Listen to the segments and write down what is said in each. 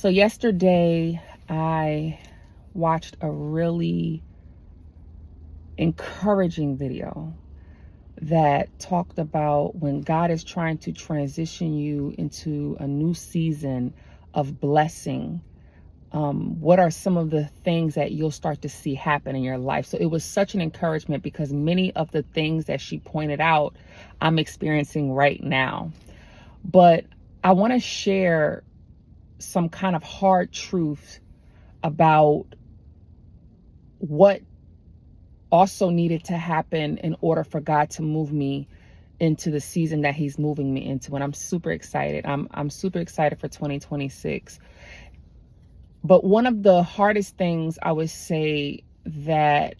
So yesterday I watched a really encouraging video that talked about when God is trying to transition you into a new season of blessing. What are some of the things that you'll start to see happen in your life? So it was such an encouragement because many of the things that she pointed out, I'm experiencing right now. But I want to share some kind of hard truth about what also needed to happen in order for God to move me into the season that he's moving me into. And I'm super excited. I'm super excited for 2026. But one of the hardest things I would say that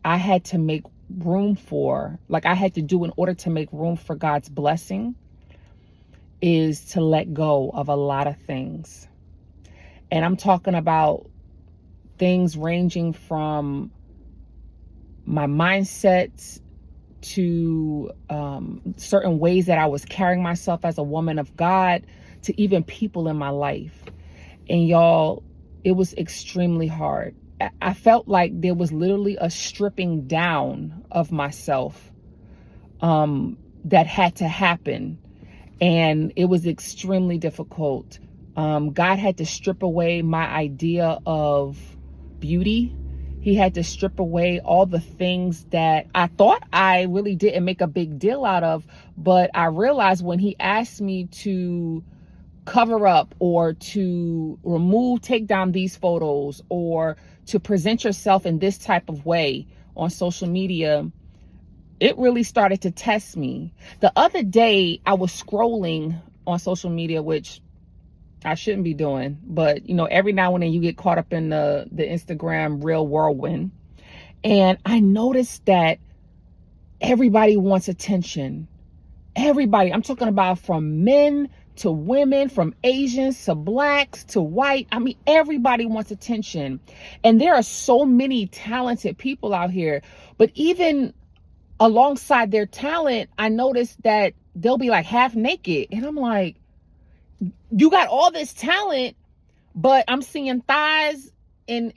I had to make room for, like I had to do in order to make room for God's blessing, is to let go of a lot of things. And I'm talking about things ranging from my mindsets to certain ways that I was carrying myself as a woman of God, to even people in my life. And y'all, it was extremely hard. I felt like there was literally a stripping down of myself that had to happen. And it was extremely difficult. God had to strip away my idea of beauty. He had to strip away all the things that I thought I really didn't make a big deal out of. But I realized when he asked me to cover up or to take down these photos or to present yourself in this type of way on social media, it really started to test me. The other day I was scrolling on social media, which I shouldn't be doing, but every now and then you get caught up in the Instagram real whirlwind. And I noticed that everybody wants attention. Everybody, I'm talking about from men to women, from Asians to blacks to white. I mean, everybody wants attention. And there are so many talented people out here, but even alongside their talent, I noticed that they'll be like half naked. And I'm like, you got all this talent, but I'm seeing thighs and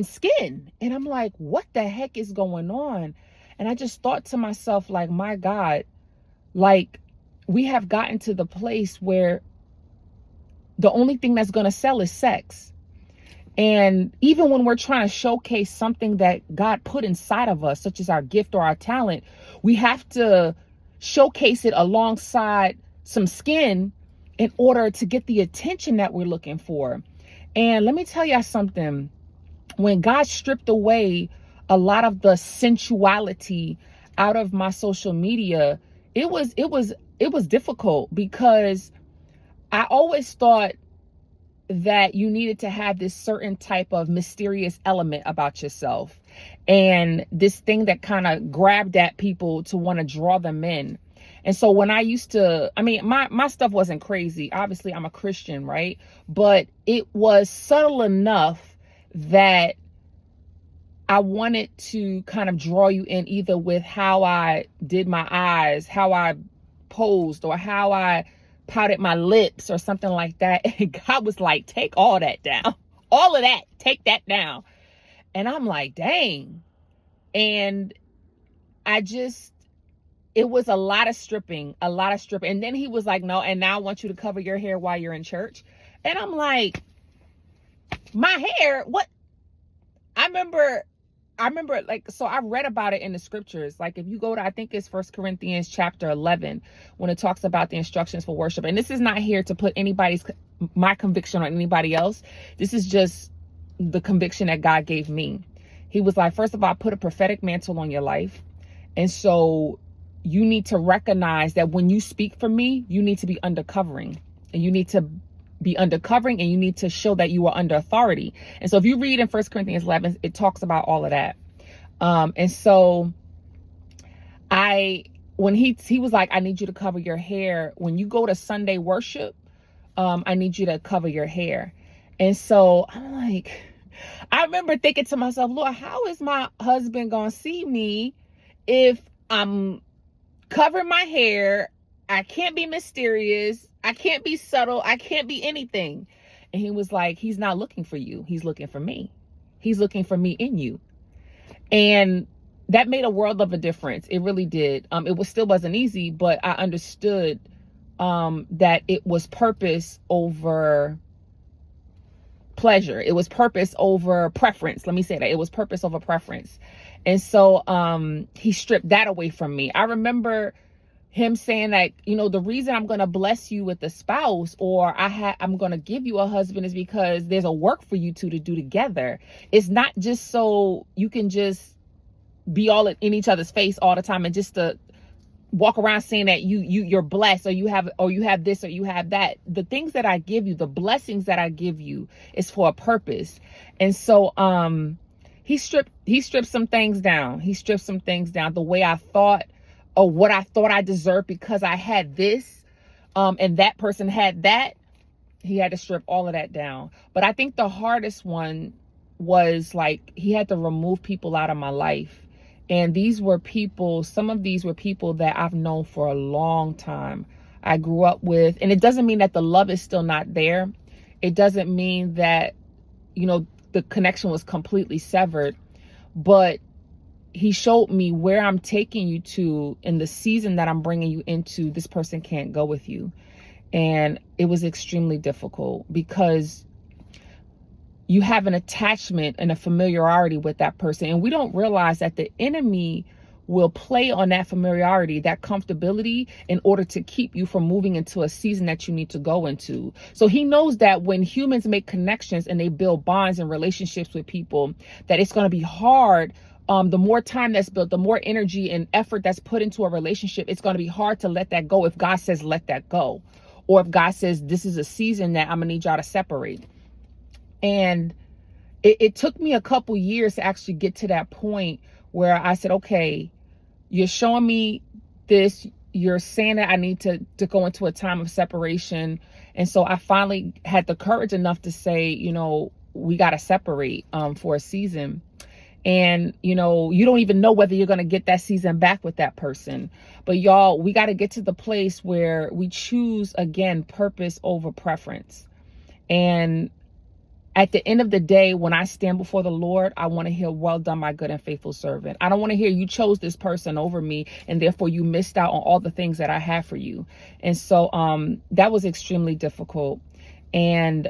skin. And I'm like, what the heck is going on? And I just thought to myself, like, my God, like we have gotten to the place where the only thing that's going to sell is sex. And even when we're trying to showcase something that God put inside of us, such as our gift or our talent, we have to showcase it alongside some skin in order to get the attention that we're looking for. And let me tell you something. When God stripped away a lot of the sensuality out of my social media, it was difficult because I always thought that you needed to have this certain type of mysterious element about yourself, and this thing that kind of grabbed at people to want to draw them in. And so when I used to, I mean, my stuff wasn't crazy. Obviously, I'm a Christian, right? But it was subtle enough that I wanted to kind of draw you in, either with how I did my eyes, how I posed, or how I pouted my lips or something like that. And God was like, take all that down. All of that, take that down. And I'm like, dang. And it was a lot of stripping. And then he was like, no, and now I want you to cover your hair while you're in church. And I'm like, my hair? What? I remember like, so I read about it in the scriptures. Like if you go to, I think it's 1 Corinthians chapter 11, when it talks about the instructions for worship. And this is not here to put my conviction on anybody else. This is just the conviction that God gave me. He was like, first of all, put a prophetic mantle on your life. And so you need to recognize that when you speak for me, you need to be undercovering, and you need to be undercovering, and you need to show that you are under authority. And so if you read in 1 Corinthians 11, it talks about all of that. And so when he was like, I need you to cover your hair. When you go to Sunday worship, I need you to cover your hair. And so I'm like, I remember thinking to myself, Lord, how is my husband going to see me if I'm covering my hair? I can't be mysterious. I can't be subtle. I can't be anything. And he was like, he's not looking for you. He's looking for me. He's looking for me in you. And that made a world of a difference. It really did. Still wasn't easy, but I understood that it was purpose over pleasure. It was purpose over preference. Let me say that. It was purpose over preference. And so he stripped that away from me. I remember him saying that, the reason I'm going to bless you with a spouse, or I'm going to give you a husband, is because there's a work for you two to do together. It's not just so you can just be all in each other's face all the time and just to walk around saying that you're blessed, or you have this, or you have that. The things that I give you, the blessings that I give you, is for a purpose. And so he stripped some things down. He stripped some things down. The way I thought, or what I thought I deserved because I had this, and that person had that. He had to strip all of that down. But I think the hardest one was, like, he had to remove people out of my life. And some of these were people that I've known for a long time. I grew up with, and it doesn't mean that the love is still not there. It doesn't mean that, the connection was completely severed, but he showed me where I'm taking you to in the season that I'm bringing you into. This person can't go with you. And it was extremely difficult because you have an attachment and a familiarity with that person. And we don't realize that the enemy will play on that familiarity, that comfortability, in order to keep you from moving into a season that you need to go into. So he knows that when humans make connections and they build bonds and relationships with people, that it's going to be hard. The more time that's built, the more energy and effort that's put into a relationship, it's going to be hard to let that go if God says, let that go. Or if God says, this is a season that I'm going to need y'all to separate. And it took me a couple years to actually get to that point where I said, okay, you're showing me this. You're saying that I need to go into a time of separation. And so I finally had the courage enough to say, we got to separate for a season. And, you don't even know whether you're going to get that season back with that person. But y'all, we got to get to the place where we choose, again, purpose over preference. And at the end of the day, when I stand before the Lord, I want to hear, well done, my good and faithful servant. I don't want to hear you chose this person over me, and therefore you missed out on all the things that I have for you. And so that was extremely difficult. And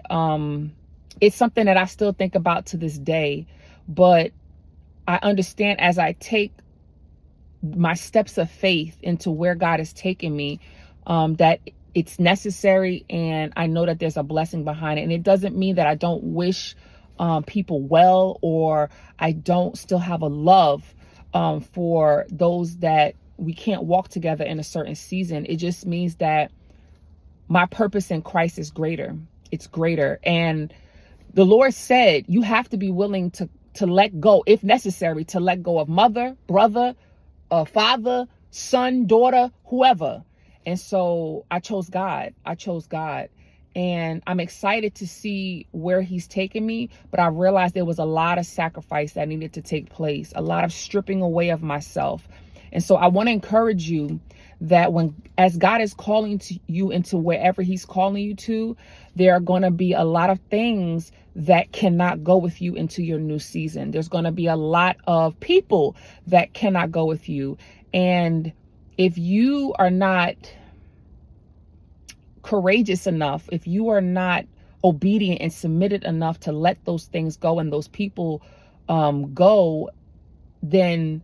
it's something that I still think about to this day. But I understand, as I take my steps of faith into where God has taken me, that it's necessary, and I know that there's a blessing behind it. And it doesn't mean that I don't wish people well, or I don't still have a love for those that we can't walk together in a certain season. It just means that my purpose in Christ is greater. It's greater. And the Lord said, you have to be willing to let go, if necessary, to let go of mother, brother, father, son, daughter, whoever. And so I chose God. And I'm excited to see where he's taken me. But I realized there was a lot of sacrifice that needed to take place, a lot of stripping away of myself. And so I want to encourage you that as God is calling you into wherever he's calling you to, there are going to be a lot of things that cannot go with you into your new season. There's going to be a lot of people that cannot go with you. And if you are not courageous enough, if you are not obedient and submitted enough to let those things go and those people go, then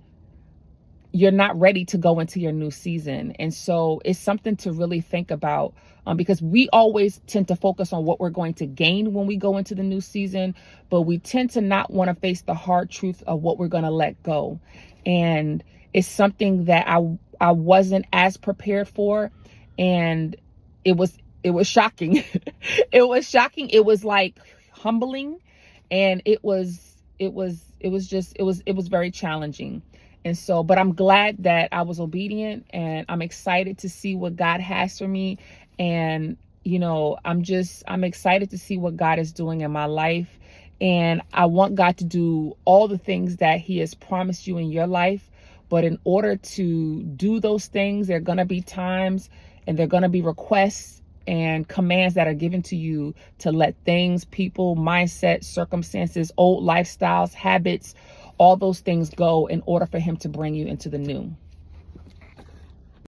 you're not ready to go into your new season. And so it's something to really think about, because we always tend to focus on what we're going to gain when we go into the new season, but we tend to not want to face the hard truth of what we're going to let go. And it's something that I wasn't as prepared for. And it was shocking. It was shocking. It was like humbling. And it was very challenging. And so, but I'm glad that I was obedient, and I'm excited to see what God has for me. And, I'm excited to see what God is doing in my life. And I want God to do all the things that he has promised you in your life. But in order to do those things, there are going to be times And there are going to be requests and commands that are given to you to let things, people, mindsets, circumstances, old lifestyles, habits, all those things go in order for him to bring you into the new.